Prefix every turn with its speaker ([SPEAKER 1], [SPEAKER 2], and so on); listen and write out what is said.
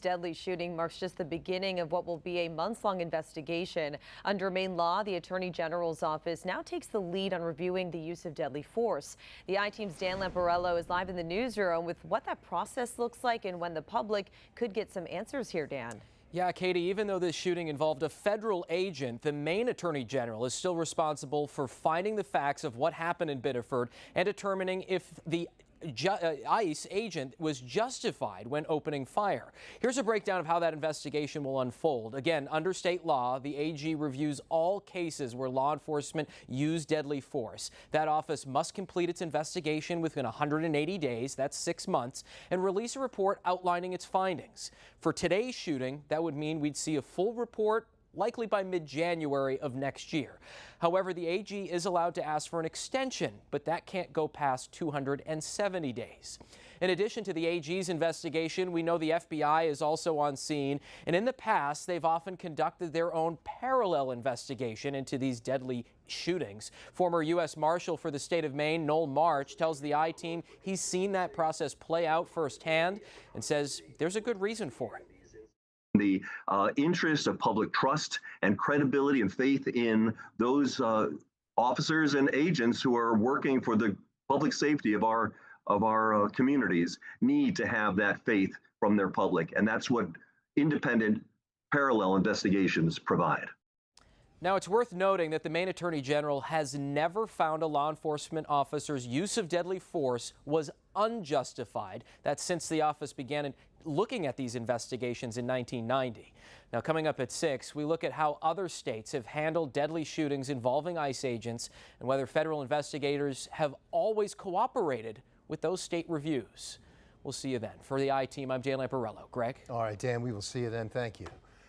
[SPEAKER 1] Deadly shooting marks just the beginning of what will be a months-long investigation. Under Maine law, the Attorney General's office now takes the lead on reviewing the use of deadly force. The I-Team's Dan Lamparello is live in the newsroom with what that process looks like and when the public could get some answers here, Dan.
[SPEAKER 2] Yeah, Katie, even though this shooting involved a federal agent, the Maine Attorney General is still responsible for finding the facts of what happened in Biddeford and determining if the ICE agent was justified when opening fire. Here's a breakdown of how that investigation will unfold. Again, under state law, the AG reviews all cases where law enforcement used deadly force. That office must complete its investigation within 180 days, that's 6 months, and release a report outlining its findings. For today's shooting, that would mean we'd see a full report likely by mid-January of next year. However, the AG is allowed to ask for an extension, but that can't go past 270 days. In addition to the AG's investigation, we know the FBI is also on scene, and in the past, they've often conducted their own parallel investigation into these deadly shootings. Former U.S. Marshal for the state of Maine, Noel March, tells the I-Team he's seen that process play out firsthand and says there's a good reason for it.
[SPEAKER 3] The interest of public trust and credibility and faith in those officers and agents who are working for the public safety of our communities need to have that faith from their public, and that's what independent parallel investigations provide.
[SPEAKER 2] Now, it's worth noting that the Maine Attorney General has never found a law enforcement officer's use of deadly force was unjustified. That's since the office began looking at these investigations in 1990. Now, coming up at 6, we look at how other states have handled deadly shootings involving ICE agents and whether federal investigators have always cooperated with those state reviews. We'll see you then. For the I-Team, I'm Dan Lamparello. Greg?
[SPEAKER 4] All right, Dan, we will see you then. Thank you.